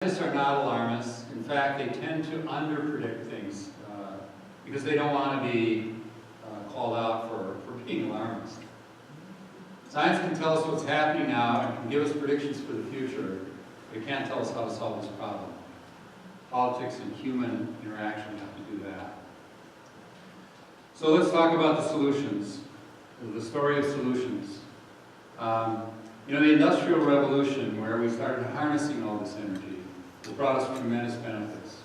Scientists are not alarmists. In fact, they tend to under-predict things because they don't want to be called out for being alarmist. Science can tell us what's happening now and can give us predictions for the future, but it can't tell us how to solve this problem. Politics and human interaction have to do that. So let's talk about the solutions, the story of solutions. The Industrial Revolution, where we started harnessing all this energy, it brought us tremendous benefits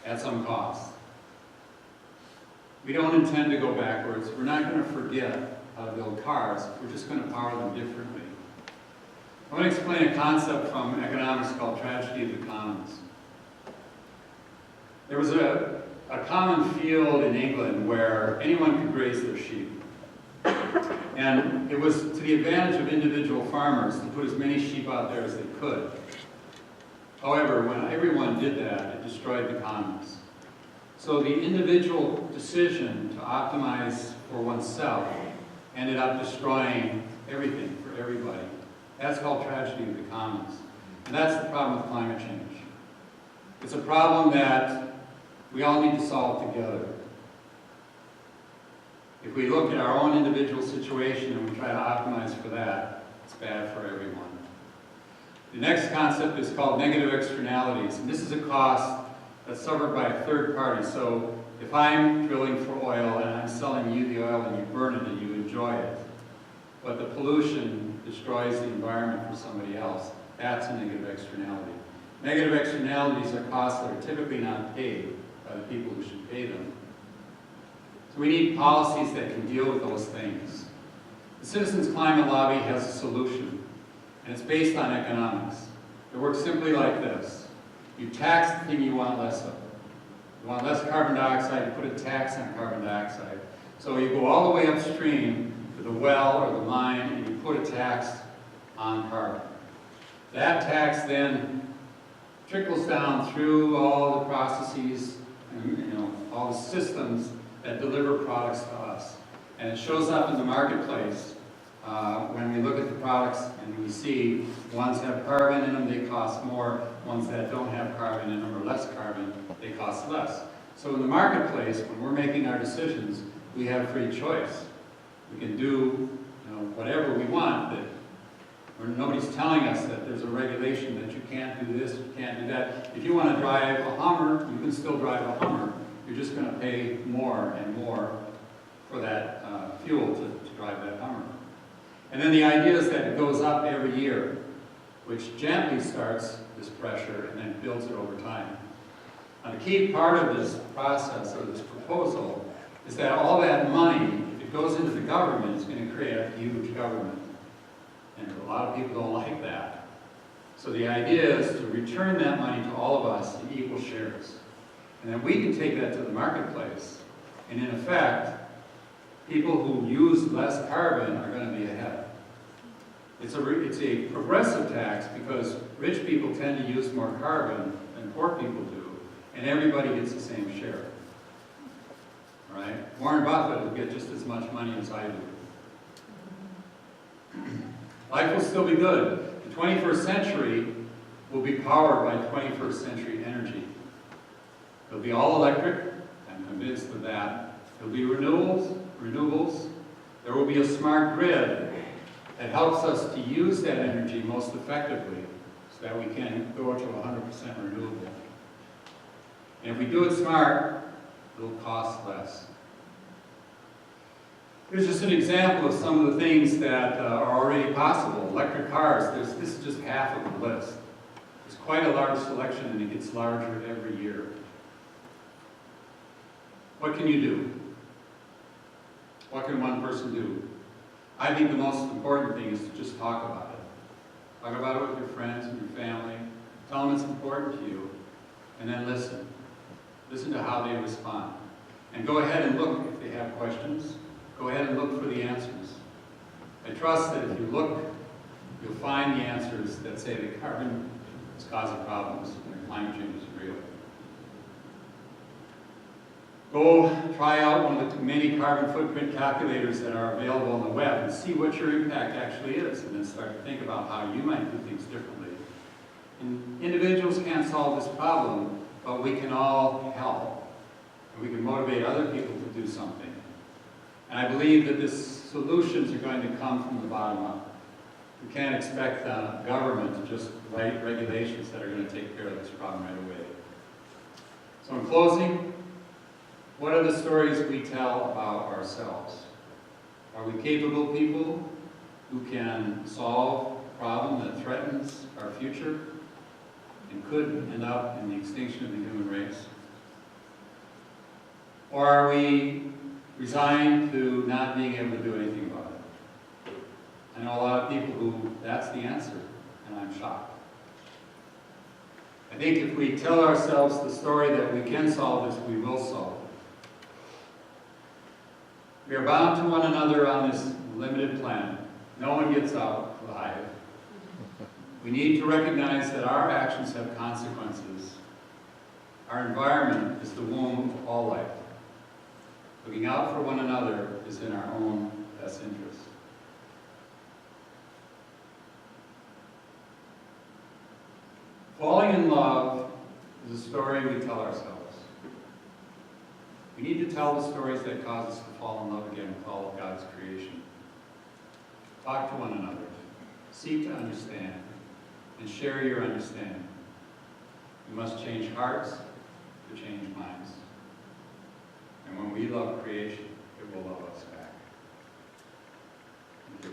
at some cost. We don't intend to go backwards. We're not going to forget how to build cars. We're just going to power them differently. I want to explain a concept from economics called tragedy of the commons. There was a common field in England where anyone could graze their sheep. And it was to the advantage of individual farmers to put as many sheep out there as they could. However, when everyone did that, it destroyed the commons. So the individual decision to optimize for oneself ended up destroying everything for everybody. That's called tragedy of the commons. And that's the problem with climate change. It's a problem that we all need to solve together. If we look at our own individual situation and we try to optimize for that, it's bad for everyone. The next concept is called negative externalities, and this is a cost that's suffered by a third party. So if I'm drilling for oil and I'm selling you the oil and you burn it and you enjoy it, but the pollution destroys the environment for somebody else, that's a negative externality. Negative externalities are costs that are typically not paid by the people who should pay them. So we need policies that can deal with those things. The Citizens Climate Lobby has a solution, and it's based on economics. It works simply like this. You tax the thing you want less of. You want less carbon dioxide, you put a tax on carbon dioxide. So you go all the way upstream to the well or the mine, and you put a tax on carbon. That tax then trickles down through all the processes and all the systems that deliver products to us. And it shows up in the marketplace when we look at the products and we see ones have carbon in them, they cost more. Ones that don't have carbon in them or less carbon, they cost less. So in the marketplace, when we're making our decisions, we have free choice. We can do whatever we want. Nobody's telling us that there's a regulation that you can't do this, you can't do that. If you want to drive a Hummer, you can still drive a Hummer. You're just going to pay more and more for that fuel to drive that Hummer. And then the idea is that it goes up every year, which gently starts this pressure and then builds it over time. Now the key part of this process, or this proposal, is that all that money, if it goes into the government, is going to create a huge government. And a lot of people don't like that. So the idea is to return that money to all of us in equal shares. And then we can take that to the marketplace. And in effect, people who use less carbon are going to be ahead. It's a progressive tax because rich people tend to use more carbon than poor people do. And everybody gets the same share. All right? Warren Buffett will get just as much money as I do. Life will still be good. The 21st century will be powered by 21st century energy. It'll be all electric, I'm convinced of that. There'll be renewables. There will be a smart grid that helps us to use that energy most effectively so that we can go to 100% renewable. And if we do it smart, it'll cost less. Here's just an example of some of the things that are already possible. Electric cars, this is just half of the list. There's quite a large selection and it gets larger every year. What can you do? What can one person do? I think the most important thing is to just talk about it. Talk about it with your friends and your family. Tell them it's important to you. And then listen. Listen to how they respond. And go ahead and look if they have questions. Go ahead and look for the answers. I trust that if you look, you'll find the answers that say that carbon is causing problems and climate change is real. Go try out one of the many carbon footprint calculators that are available on the web and see what your impact actually is, and then start to think about how you might do things differently. And individuals can't solve this problem, but we can all help. And we can motivate other people to do something. And I believe that these solutions are going to come from the bottom up. We can't expect the government to just write regulations that are going to take care of this problem right away. So in closing, what are the stories we tell about ourselves? Are we capable people who can solve a problem that threatens our future and could end up in the extinction of the human race? Or are we resigned to not being able to do anything about it? I know a lot of people who that's the answer, and I'm shocked. I think if we tell ourselves the story that we can solve this, we will solve it. We are bound to one another on this limited planet. No one gets out alive. We need to recognize that our actions have consequences. Our environment is the womb of all life. Looking out for one another is in our own best interest. Falling in love is a story we tell ourselves. We need to tell the stories that cause us to fall in love again with all of God's creation. Talk to one another. Seek to understand. And share your understanding. We must change hearts to change minds. And when we love creation, it will love us back. Thank you.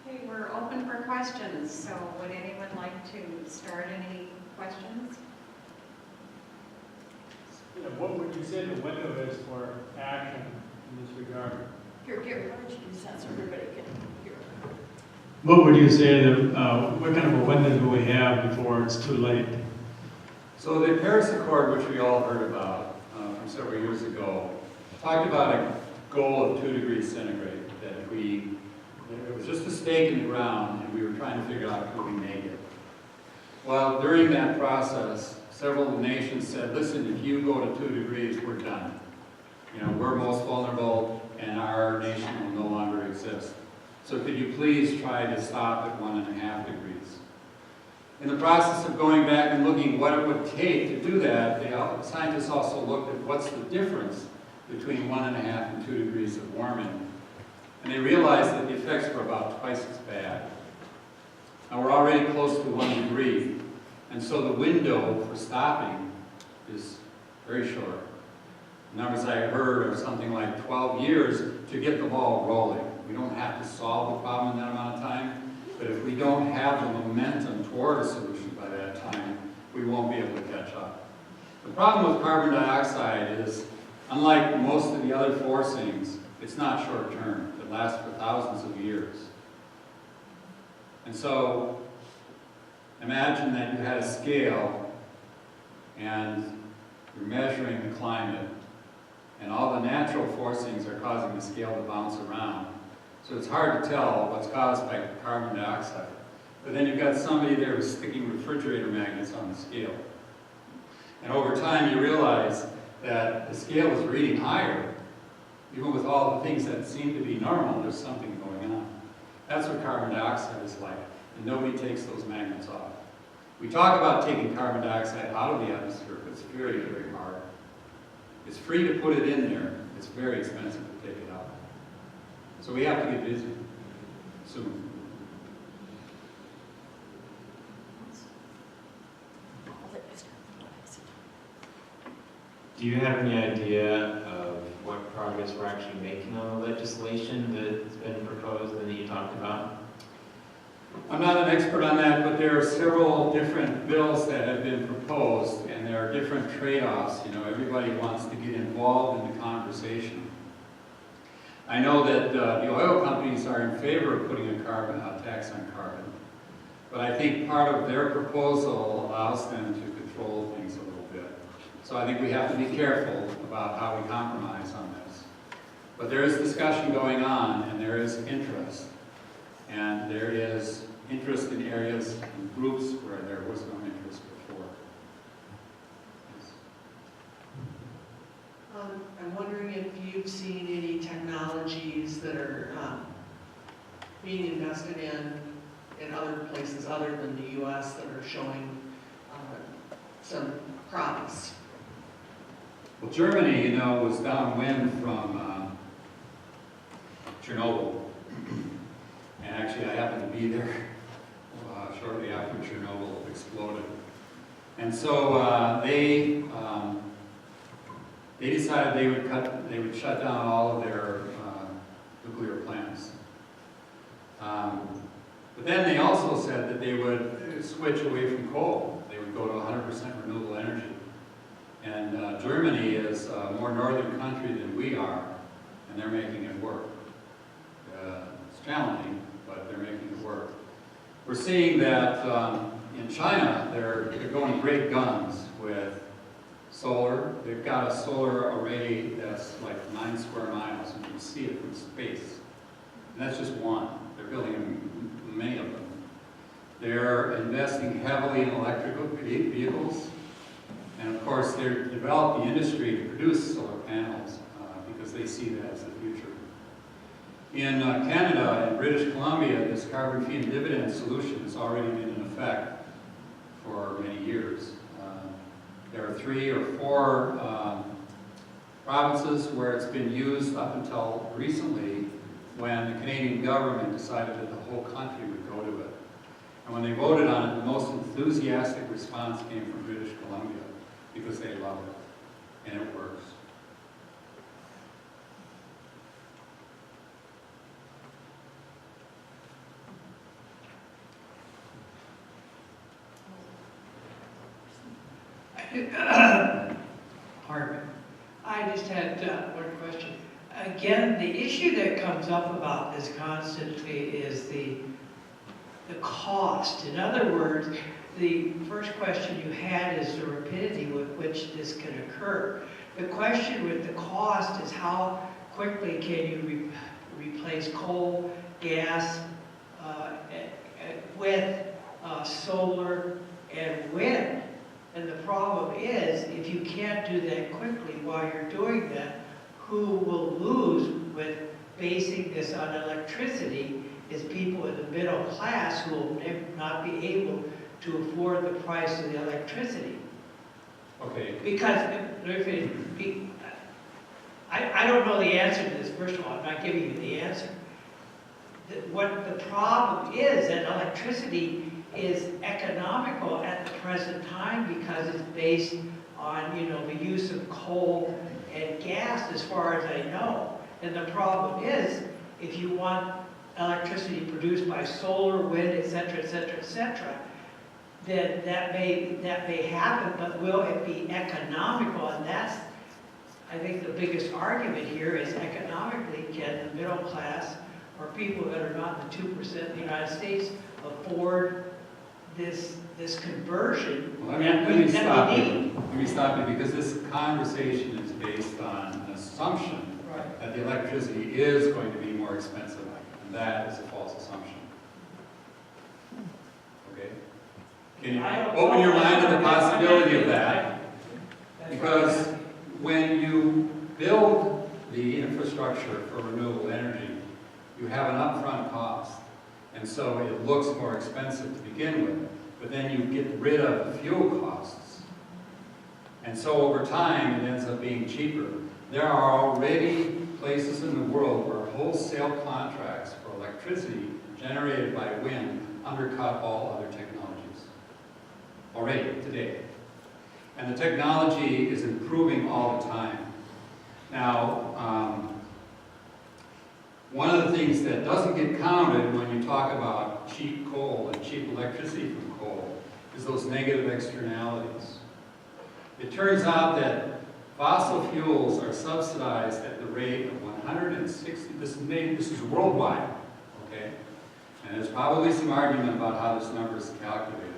Okay, we're open for questions. So would anyone like to start any questions? What would you say the window is for action in this regard? Here, Gary, why don't you use that so everybody can hear? What would you say that, what kind of a window do we have before it's too late? So the Paris Accord, which we all heard about from several years ago, talked about a goal of 2 degrees centigrade, that if it was just a stake in the ground and we were trying to figure out could we make it. Well, during that process, several of the nations said, listen, if you go to 2 degrees, we're done. You know, we're most vulnerable and our nation will no longer exist. So could you please try to stop at 1.5 degrees? In the process of going back and looking what it would take to do that, the scientists also looked at what's the difference between 1.5 and 2 degrees of warming. And they realized that the effects were about twice as bad. Now we're already close to 1 degree. And so the window for stopping is very short. The numbers I heard are something like 12 years to get the ball rolling. We don't have to solve the problem in that amount of time, but if we don't have the momentum toward a solution by that time, we won't be able to catch up. The problem with carbon dioxide is, unlike most of the other forcings, it's not short term. It lasts for thousands of years. And so, imagine that you had a scale and you're measuring the climate and all the natural forcings are causing the scale to bounce around. So it's hard to tell what's caused by carbon dioxide. But then you've got somebody there who's sticking refrigerator magnets on the scale. And over time you realize that the scale is reading higher. Even with all the things that seem to be normal, there's something going on. That's what carbon dioxide is like. And nobody takes those magnets off. We talk about taking carbon dioxide out of the atmosphere, but it's very, very hard. It's free to put it in there. It's very expensive to take it out. So we have to get busy soon. Do you have any idea of what progress we're actually making on the legislation that's been proposed and that you talked about? I'm not an expert on that, but there are several different bills that have been proposed, and there are different trade-offs. You know, everybody wants to get involved in the conversation. I know that the oil companies are in favor of putting a tax on carbon, but I think part of their proposal allows them to control things a little bit. So I think we have to be careful about how we compromise on this. But there is discussion going on, and there is interest. And there is interest in areas and groups where there was no interest before. Yes. I'm wondering if you've seen any technologies that are being invested in other places other than the U.S. that are showing some promise. Well, Germany, you know, was downwind from Chernobyl. And actually, I happened to be there shortly after Chernobyl exploded. And so they decided they would shut down all of their nuclear plants. But then they also said that they would switch away from coal. They would go to 100% renewable energy. And Germany is a more northern country than we are, and they're making it work. It's challenging, but they're making it work. We're seeing that in China, they're going great guns with solar. They've got a solar array that's like 9 square miles, and you can see it from space. And that's just one. They're building many of them. They're investing heavily in electrical vehicles. And of course, they're developing the industry to produce solar panels because they see that as the future. In Canada and British Columbia, this carbon fee and dividend solution has already been in effect for many years. There are 3 or 4 provinces where it's been used up until recently, when the Canadian government decided that the whole country would go to it. And when they voted on it, the most enthusiastic response came from British Columbia, because they love it, and it works. Pardon me. I just had one question. Again, the issue that comes up about this constantly is the cost. In other words, the first question you had is the rapidity with which this can occur. The question with the cost is how quickly can you replace coal, gas, with solar and wind. And the problem is, if you can't do that quickly while you're doing that, who will lose with basing this on electricity is people in the middle class who will not be able to afford the price of the electricity. Okay. Because I don't know the answer to this. First of all, I'm not giving you the answer. What the problem is that electricity is economical at the present time because it's based on, you know, the use of coal and gas, as far as I know. And the problem is, if you want electricity produced by solar, wind, etc., etc., etc., then that may happen, but will it be economical? And that's, I think, the biggest argument here is economically, can the middle class or people that are not in the 2% of the United States afford this conversion? Well, let me stop you. Let me stop you, because this conversation is based on an assumption that the electricity is going to be more expensive, and that is a false assumption. Okay? Can you open your mind to the possibility of that? Because when you build the infrastructure for renewable energy, you have an upfront cost. And so it looks more expensive to begin with, but then you get rid of the fuel costs. And so over time, it ends up being cheaper. There are already places in the world where wholesale contracts for electricity generated by wind undercut all other technologies. Already, today. And the technology is improving all the time. Now, one of the things that doesn't get counted when you talk about cheap coal and cheap electricity from coal is those negative externalities. It turns out that fossil fuels are subsidized at the rate of 160, this is worldwide, okay? And there's probably some argument about how this number is calculated.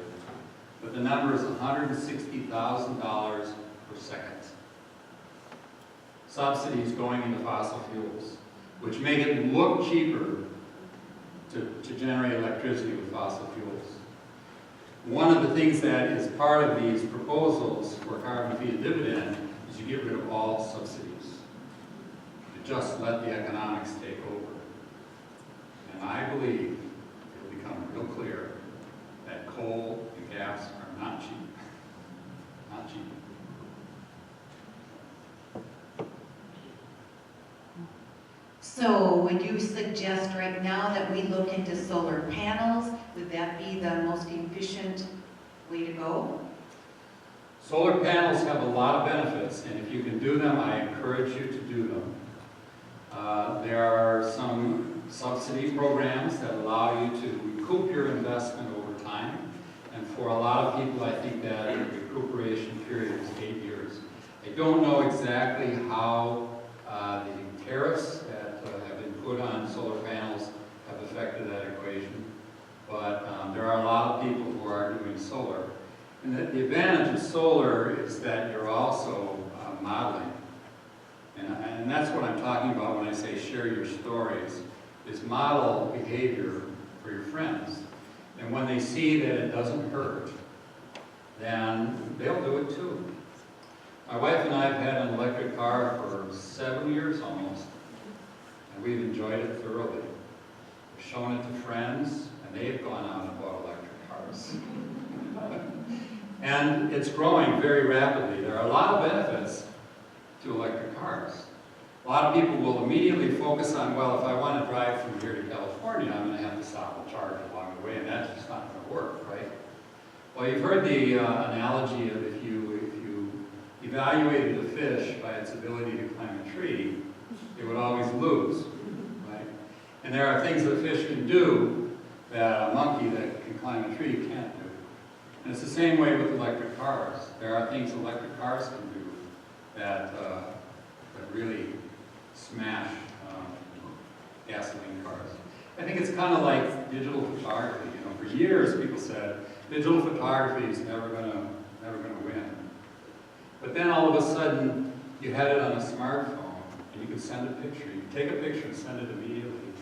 But the number is $160,000 per second. Subsidies going into fossil fuels, which make it look cheaper to generate electricity with fossil fuels. One of the things that is part of these proposals for carbon fee and dividend is you get rid of all subsidies. You just let the economics take over. And I believe it'll become real clear that coal and gas are not cheap. Not cheap. So would you suggest right now that we look into solar panels? Would that be the most efficient way to go? Solar panels have a lot of benefits, and if you can do them, I encourage you to do them. There are some subsidy programs that allow you to recoup your investment over time, and for a lot of people, I think that the recuperation period is 8 years. I don't know exactly how the tariffs that have been put on solar panels have affected that equation, but there are a lot of people who are doing solar. And the advantage of solar is that you're also modeling. And that's what I'm talking about when I say share your stories, is model behavior for your friends. And when they see that it doesn't hurt, then they'll do it too. My wife and I have had an electric car for 7 years almost, and we've enjoyed it thoroughly. We've shown it to friends, and they've gone out and bought electric cars. And it's growing very rapidly. There are a lot of benefits to electric cars. A lot of people will immediately focus on, well, if I want to drive from here to California, I'm going to have to stop and charge along the way, and that's just not going to work, right? Well, you've heard the analogy of if you evaluated a fish by its ability to climb a tree, it would always lose, right? And there are things that a fish can do that a monkey that can climb a tree can't do. And it's the same way with electric cars. There are things electric cars can do that really smash gasoline cars. I think it's kind of like digital photography. You know, for years people said digital photography is never gonna win. But then all of a sudden you had it on a smartphone and you could send a picture. You could take a picture and send it immediately.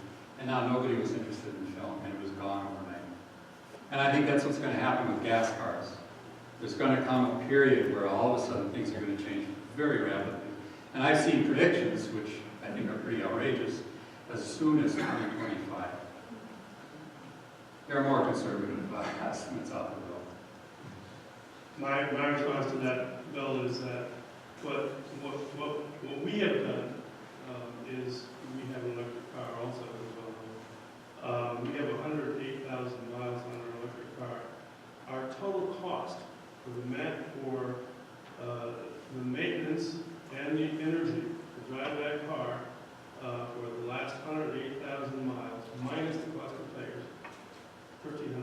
And now nobody was interested in film, and it was gone overnight. And I think that's what's going to happen with gas cars. There's going to come a period where all of a sudden things are going to change very rapidly. And I've seen predictions, which I think are pretty outrageous, as soon as 2025. There are more conservative estimates out there, though. My response to that, Bill, is that what we have done is we have an electric car also as well. We have 108,000 miles on our electric car. Our total cost for the maintenance and the energy to drive that car for the last 108,000 miles, minus the cost of tires, $1,300.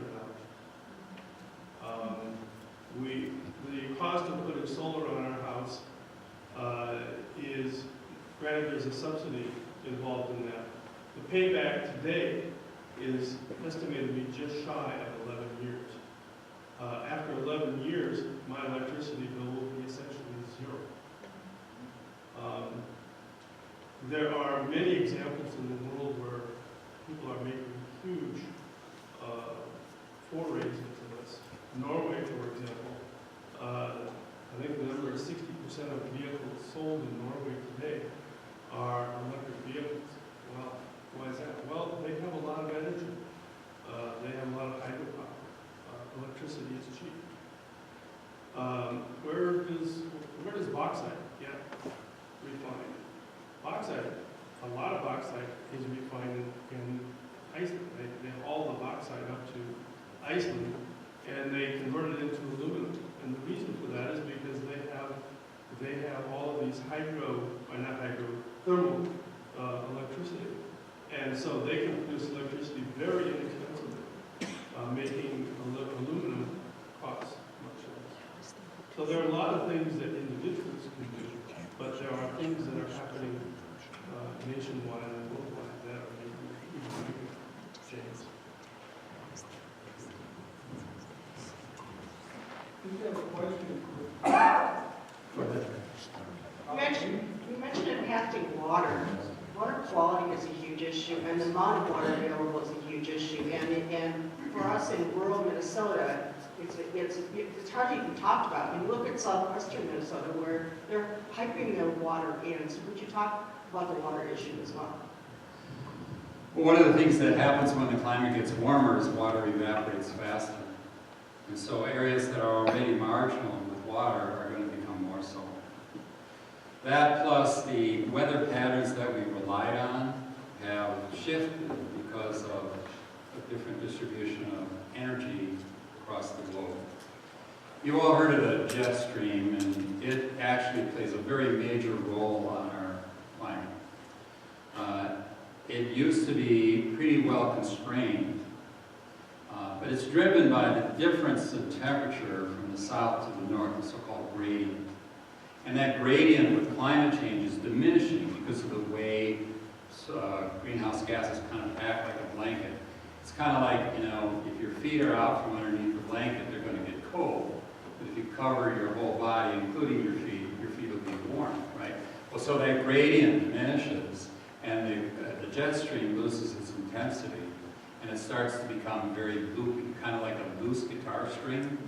The cost of putting solar on our house is, granted there's a subsidy involved in that. The payback today is estimated to be just shy of 11 years. After 11 years, my electricity bill will be essentially zero. There are many examples in the world where people are making huge forays into this. Norway, for example, I think the number is 60% of vehicles sold in Norway today are electric vehicles. Well, why is that? Well, they have a lot of energy. They have a lot of hydropower. Electricity is cheap. Where does bauxite get refined? A lot of bauxite is refined in Iceland. They haul the bauxite up to Iceland and they convert it into aluminum. And the reason for that is because they have all of these thermal electricity. And so they can produce electricity very inexpensively, making aluminum cost much less. So there are a lot of things that individuals can do, but there are things that are happening nationwide and worldwide that are making huge changes. We have a question. You mentioned impacting water. water quality is a huge issue, and the amount of water available is a huge issue. And for us in rural Minnesota, it's hardly even talked about. When you look at southwestern Minnesota, where they're piping their water in, so would you talk about the water issue as well? Well, one of the things that happens when the climate gets warmer is water evaporates faster. And so areas that are already marginal with water are going to become more so. That plus the weather patterns that we relied on have shifted because of the different distribution of energy across the globe. You all heard of the jet stream, and it actually plays a very major role on our climate. It used to be pretty well constrained, but it's driven by the difference in temperature from the south to the north, the so-called gradient. And that gradient with climate change is diminishing because of the way greenhouse gases kind of act like a blanket. It's kind of like, you know, if your feet are out from underneath the blanket, they're going to get cold. But if you cover your whole body, including your feet will be warm, right? Well, so that gradient diminishes, and the jet stream loses its intensity, and it starts to become very loopy, kind of like a loose guitar string.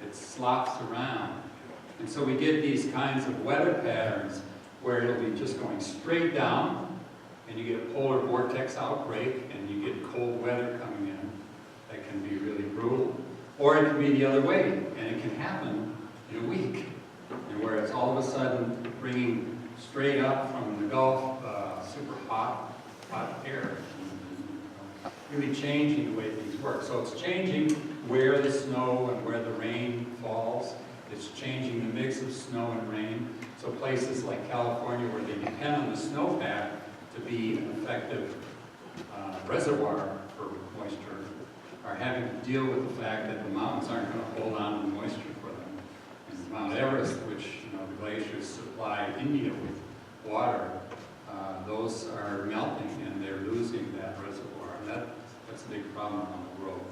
It slops around. And so we get these kinds of weather patterns where it'll be just going straight down, and you get a polar vortex outbreak, and you get cold weather coming in that can be really brutal. Or it can be the other way, and it can happen in a week, and where it's all of a sudden bringing straight up from the Gulf super hot air, really changing the way things work. So it's changing where the snow and where the rain falls. It's changing the mix of snow and rain. So places like California, where they depend on the snowpack to be an effective reservoir for moisture, are having to deal with the fact that the mountains aren't going to hold on to the moisture for them. And Mount Everest, which, you know, the glaciers supply India with water, those are melting and they're losing that reservoir. And that's a big problem around the world.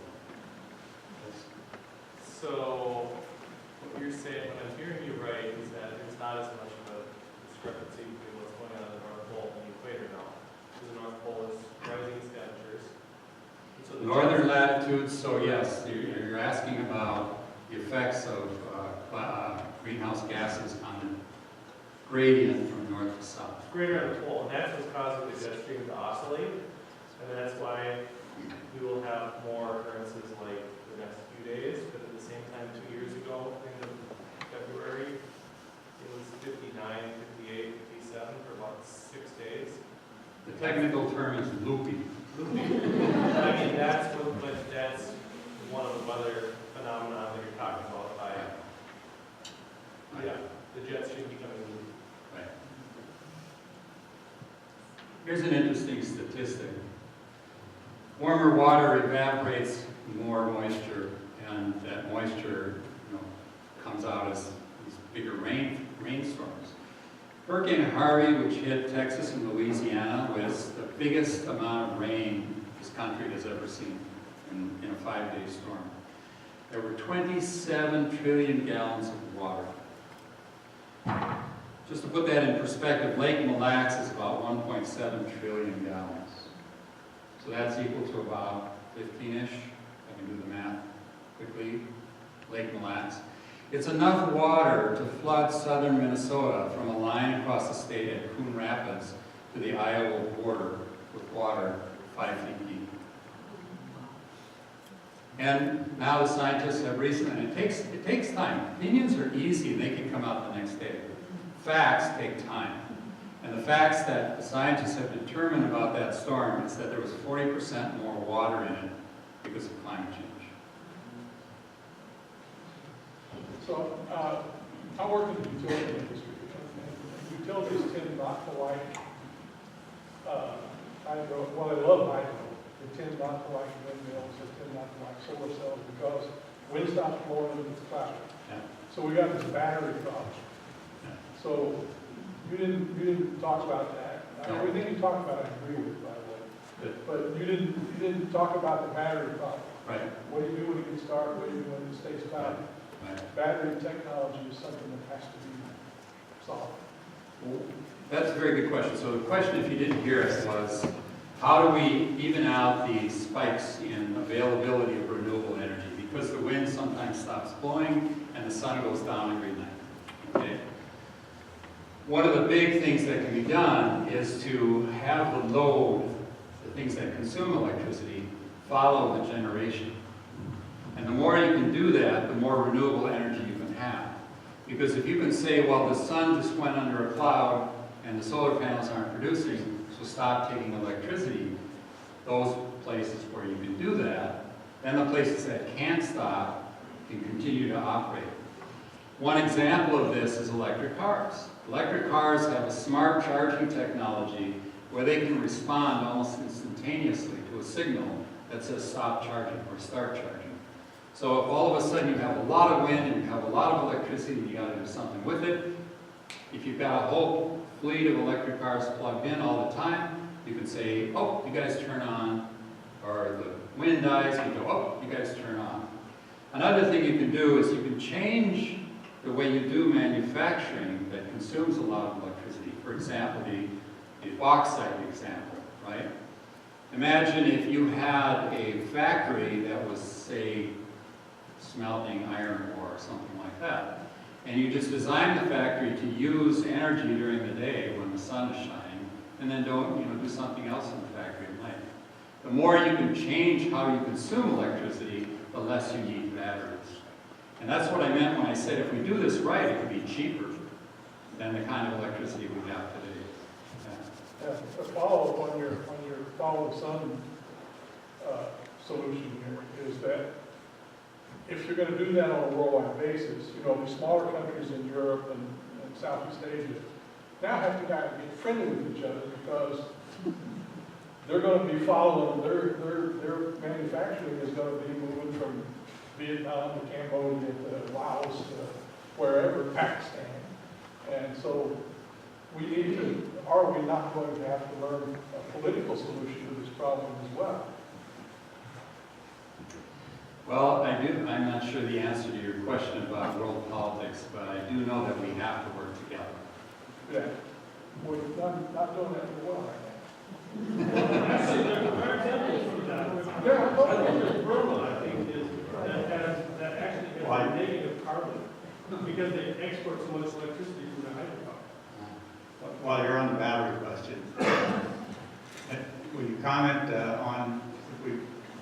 So what you're saying, what I'm hearing you right, is that there's not as much of a discrepancy between what's going on in the North Pole and the equator now. Because the North Pole is rising temperatures. So the Northern latitudes, so yes, you're asking about the effects of greenhouse gases on the gradient from north to south. greater on the pole, and that's what's causing the jet stream to oscillate. And that's why we will have more occurrences like the next few days, but at the same time, 2 years ago, end of February, it was 59, 58, 57 for about 6 days. The technical term is loopy. I mean, that's one of the weather phenomena that you're talking about by, yeah, the jet stream becoming loopy. Right. Here's an interesting statistic. Warmer water evaporates more moisture, and that moisture, comes out as these bigger rainstorms. Hurricane Harvey, which hit Texas and Louisiana, was the biggest amount of rain this country has ever seen in a 5-day storm. There were 27 trillion gallons of water. Just to put that in perspective, Lake Mille Lacs is about 1.7 trillion gallons. So that's equal to about 15-ish, I can do the math quickly, Lake Mille Lacs. It's enough water to flood southern Minnesota from a line across the state at Coon Rapids to the Iowa border with water 5 feet deep. And now the scientists have reason, and it takes time. Opinions are easy, and they can come out the next day. Facts take time. And the facts that the scientists have determined about that storm is that there was 40% more water in it because of climate change. So, I work in the utility industry, and utilities tend not to like hydro, well, they love hydro. They tend not to like windmills, they tend not to like solar cells because wind stops blowing into the cloud. Yeah. So we got this battery problem. Yeah. So you didn't talk about that. No. Everything you talked about, I agree with, by the way. Good. But you didn't talk about the battery problem. Right. What do you do when it gets dark? What do you do when it stays cloudy? Right. Battery technology is something that has to be solved. That's a very good question. So the question, if you didn't hear it, was how do we even out the spikes in availability of renewable energy? Because the wind sometimes stops blowing and the sun goes down every night. Okay? One of the big things that can be done is to have the load, the things that consume electricity, follow the generation. And the more you can do that, the more renewable energy you can have. Because if you can say, well, the sun just went under a cloud and the solar panels aren't producing, so stop taking electricity, those places where you can do that, then the places that can't stop can continue to operate. One example of this is electric cars. Electric cars have a smart charging technology where they can respond almost instantaneously to a signal that says stop charging or start charging. So if all of a sudden you have a lot of wind and you have a lot of electricity and you got to do something with it, if you've got a whole fleet of electric cars plugged in all the time, you can say, oh, you guys turn on, or the wind dies, you go, oh, you guys turn on. Another thing you can do is you can change the way you do manufacturing that consumes a lot of electricity. For example, the bauxite example, right? Imagine if you had a factory that was, say, smelting iron ore or something like that. And you just design the factory to use energy during the day when the sun is shining, and then don't do something else in the factory at night. The more you can change how you consume electricity, the less you need batteries. And that's what I meant when I said if we do this right, it could be cheaper than the kind of electricity we have today. A follow-up on your follow the sun solution here is that if you're going to do that on a worldwide basis, the smaller countries in Europe and Southeast Asia now have to kind of get friendly with each other because they're going to be following, their manufacturing is going to be moving from Vietnam to Cambodia to Laos to wherever, Pakistan. And so we need to, are we not going to have to learn a political solution to this problem as well? Well, I'm not sure the answer to your question about world politics, but I do know that we have to work together. Yeah. We're not doing that very well right I think there's Burma, I think, that actually has a negative carbon because they export so much electricity from the hydropower. While you're on the battery question, will you comment on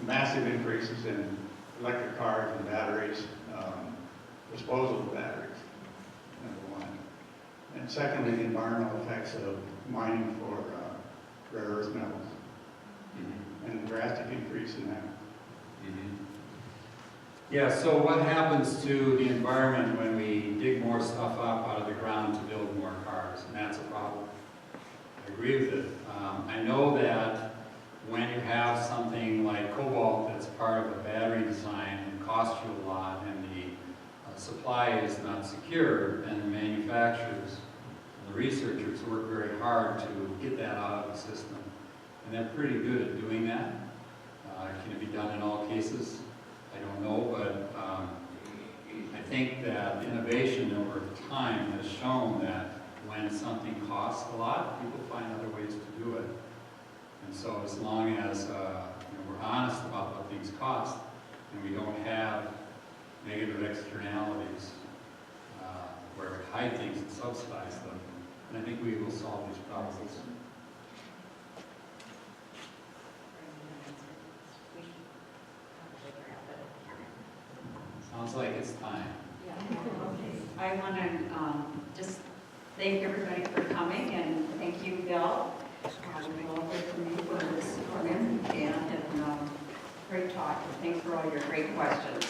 massive increases in electric cars and batteries, disposal of batteries, number one. And secondly, the environmental effects of mining for rare earth metals and the drastic increase in that. Yeah, so what happens to the environment when we dig more stuff up out of the ground to build more cars? And that's a problem. I agree with it. I know that when you have something like cobalt that's part of a battery design and costs you a lot and the supply is not secure, then the manufacturers and the researchers work very hard to get that out of the system. And they're pretty good at doing that. Can it be done in all cases? I don't know, but I think that innovation over time has shown that when something costs a lot, people find other ways to do it. And so as long as we're honest about what things cost and we don't have negative externalities where we hide things and subsidize them, then I think we will solve these problems. Sounds like it's time. Yeah. I want to just thank everybody for coming, and thank you, Bill. We'll hear from you for this program, and great talk. Thanks for all your great questions.